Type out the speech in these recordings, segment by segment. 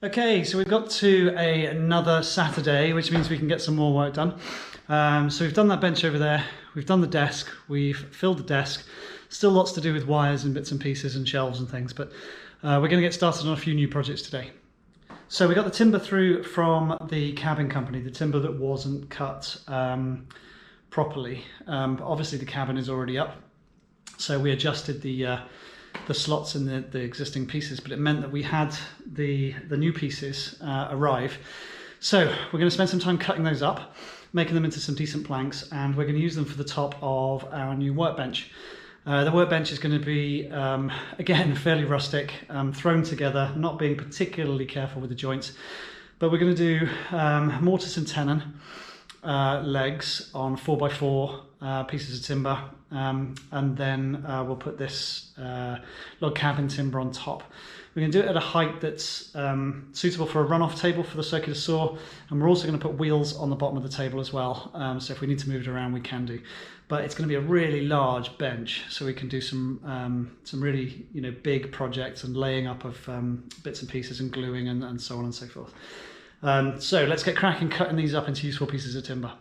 Okay, so we've got to another Saturday, which means we can get some more work done. So we've done that bench over there, we've done the desk, we've filled the desk, still lots to do with wires and bits and pieces and shelves and things, but we're going to get started on a few new projects today. So we got the timber through from the cabin company, the timber that wasn't cut properly. Obviously the cabin is already up, so we adjusted the slots in the existing pieces, but it meant that we had the new pieces arrive. So we're going to spend some time cutting those up, making them into some decent planks, and we're going to use them for the top of our new workbench. The workbench is going to be, again, fairly rustic, thrown together, not being particularly careful with the joints, but we're going to do mortise and tenon legs on 4x4 pieces of timber, and then we'll put this log cabin timber on top. We're going to do it at a height that's suitable for a runoff table for the circular saw, and we're also going to put wheels on the bottom of the table as well, so if we need to move it around we can do. But it's going to be a really large bench, so we can do some really big projects and laying up of bits and pieces and gluing and so on and so forth. So let's get cracking cutting these up into useful pieces of timber.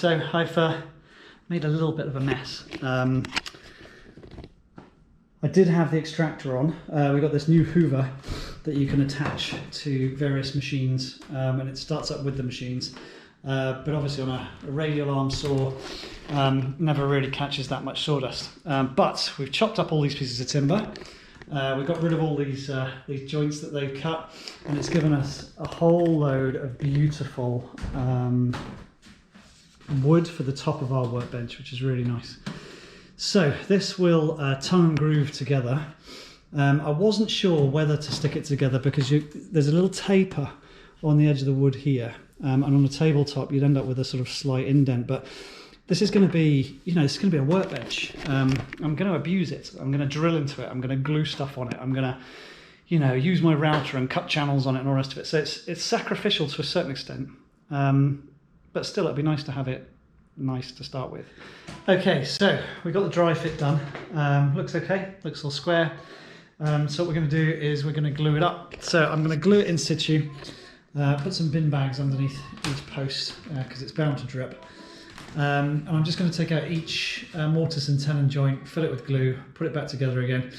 so I've made a little bit of a mess. I did have the extractor on. We got this new Hoover that you can attach to various machines, and it starts up with the machines. But obviously on a radial arm saw, never really catches that much sawdust. But we've chopped up all these pieces of timber. We've got rid of all these joints that they've cut, and it's given us a whole load of beautiful wood for the top of our workbench, which is really nice. So this will tongue and groove together. I wasn't sure whether to stick it together because there's a little taper on the edge of the wood here, and on the tabletop you'd end up with a sort of slight indent. But this is going to be, this is going to be a workbench. I'm going to abuse it. I'm going to drill into it. I'm going to glue stuff on it. I'm going to, use my router and cut channels on it and all the rest of it. So it's sacrificial to a certain extent, but still it'd be nice to have it nice to start with. Okay, so we got the dry fit done. Looks okay, looks all square. So what we're going to do is we're going to glue it up. So I'm going to glue it in situ, put some bin bags underneath each post because it's bound to drip. And I'm just going to take out each mortise and tenon joint, fill it with glue, put it back together again,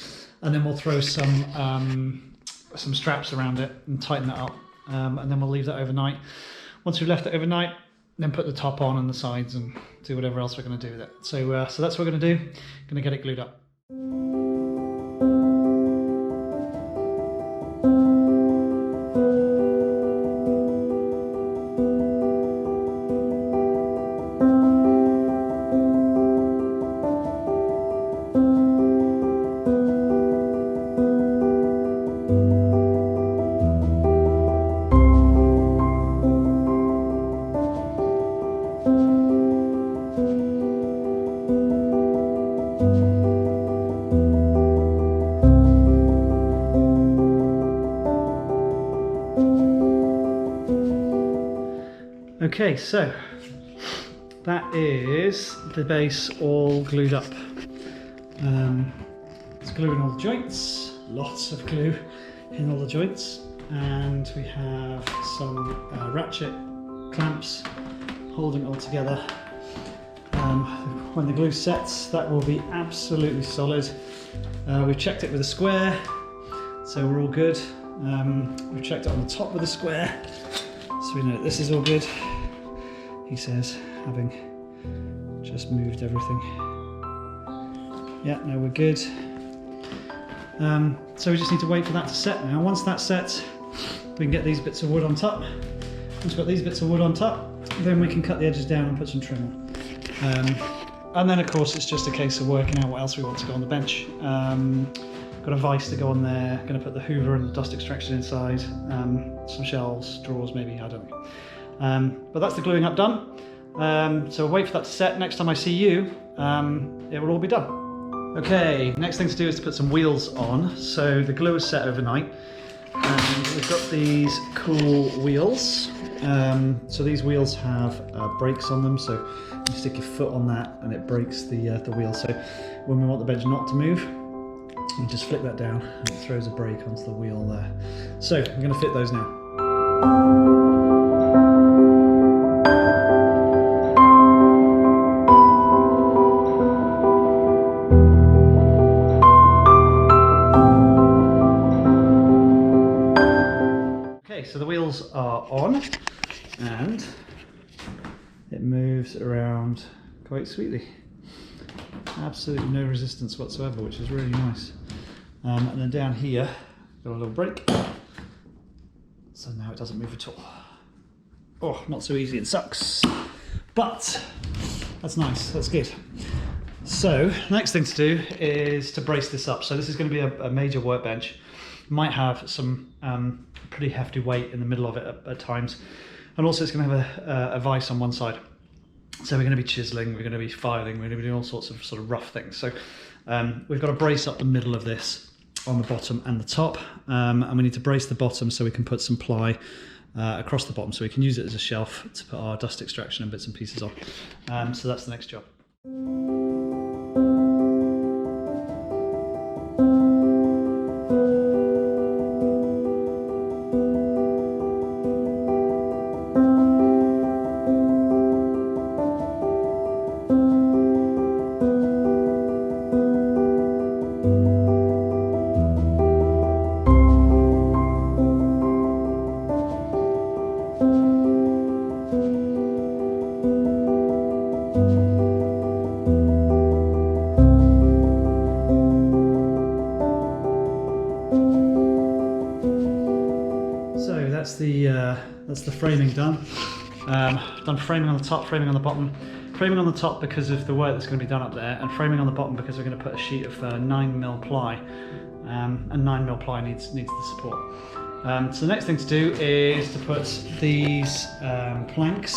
and then we'll throw some straps around it and tighten that up, and then we'll leave that overnight. Once we've left it overnight, then put the top on and the sides and do whatever else we're going to do with it. So that's what we're going to do. Going to get it glued up. Okay, so that is the base all glued up. It's glue in all the joints, lots of glue in all the joints, and we have some ratchet clamps holding it all together. When the glue sets, that will be absolutely solid. We've checked it with a square, so we're all good. We've checked it on the top with a square, so we know that this is all good. He says, having just moved everything. Yeah, no, we're good. So we just need to wait for that to set now. Once that sets, we can get these bits of wood on top. Once we've got these bits of wood on top, then we can cut the edges down and put some trim on. And then of course it's just a case of working out what else we want to go on the bench. Got a vise to go on there, going to put the Hoover and the dust extraction inside, some shelves, drawers maybe, I don't know. But that's the gluing up done. So we'll wait for that to set. Next time I see you, it will all be done. Okay, next thing to do is to put some wheels on. So the glue is set overnight, and we've got these cool wheels. So these wheels have brakes on them, so you stick your foot on that and it brakes the wheel. So when we want the bench not to move, you just flick that down and it throws a brake onto the wheel there. So we're going to fit those now. So the wheels are on and it moves around quite sweetly. Absolutely no resistance whatsoever, which is really nice. And then down here, got a little brake. So now it doesn't move at all. Oh, not so easy, it sucks. But that's nice, that's good. So next thing to do is to brace this up. So this is going to be a major workbench. Might have some pretty hefty weight in the middle of it at times, and also it's going to have a vise on one side. So we're going to be chiseling, we're going to be filing, we're going to be doing all sorts of sort of rough things. So we've got to brace up the middle of this on the bottom and the top, and we need to brace the bottom so we can put some ply across the bottom so we can use it as a shelf to put our dust extraction and bits and pieces on. So that's the next job. that's the framing done. Done framing on the top, framing on the bottom. Framing on the top because of the work that's going to be done up there, and framing on the bottom because we're going to put a sheet of 9mm ply, and 9mm ply needs the support. So the next thing to do is to put these planks,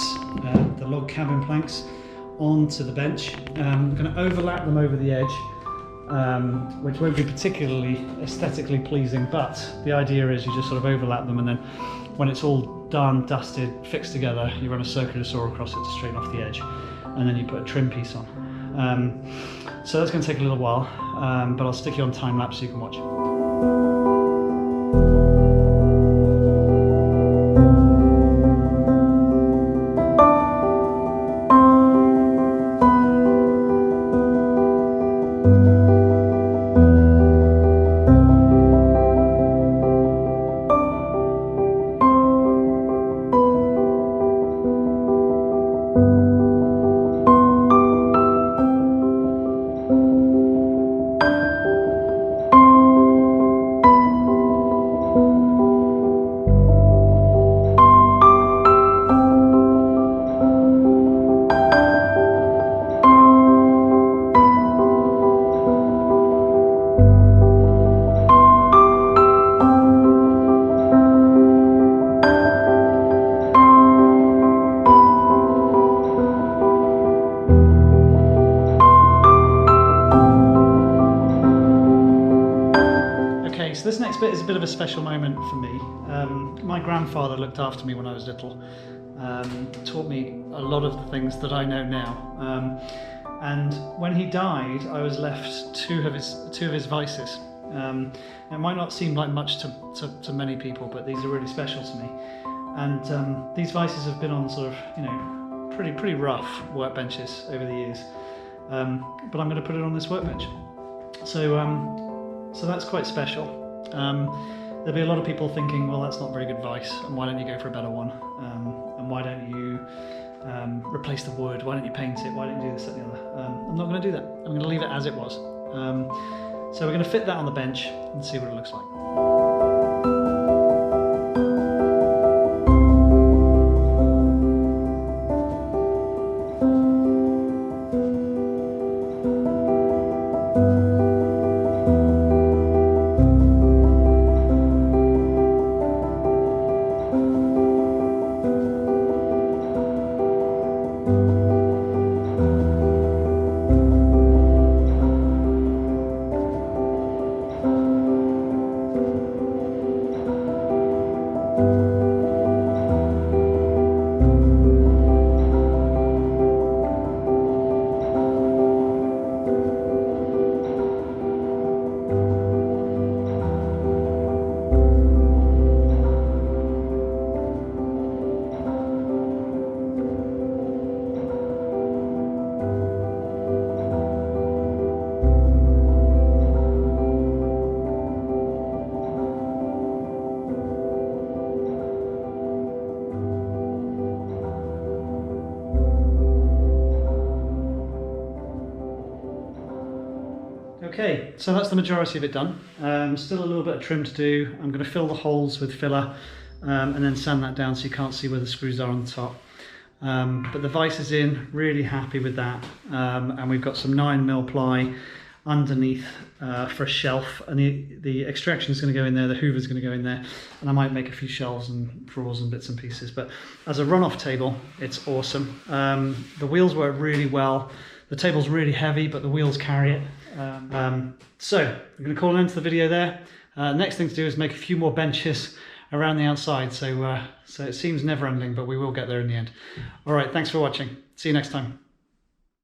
the log cabin planks, onto the bench. I'm going to overlap them over the edge, which won't be particularly aesthetically pleasing, but the idea is you just sort of overlap them, and then when it's all done, dusted, fixed together, you run a circular saw across it to straighten off the edge, and then you put a trim piece on. So that's going to take a little while, but I'll stick you on time lapse so you can watch. So this next bit is a bit of a special moment for me. My grandfather looked after me when I was little, taught me a lot of the things that I know now. And when he died, I was left two of his vices. It might not seem like much to many people, but these are really special to me. And these vices have been on sort of, you know, pretty rough workbenches over the years. But I'm going to put it on this workbench. So that's quite special. There'll be a lot of people thinking, well, that's not very good advice, and why don't you go for a better one? And why don't you replace the wood? Why don't you paint it? Why don't you do this, that, and the other? I'm not going to do that. I'm going to leave it as it was. So we're going to fit that on the bench and see what it looks like. Okay, so that's the majority of it done. Still a little bit of trim to do. I'm going to fill the holes with filler and then sand that down so you can't see where the screws are on the top. But the vise is in, really happy with that. And we've got some 9mm ply underneath for a shelf, and the extraction is going to go in there, the hoover is going to go in there, and I might make a few shelves and drawers and bits and pieces. But as a run-off table, it's awesome. The wheels work really well. The table's really heavy, but the wheels carry it. So I'm going to call an end to the video there. Next thing to do is make a few more benches around the outside. So it seems never ending, but we will get there in the end. All right, thanks for watching. See you next time.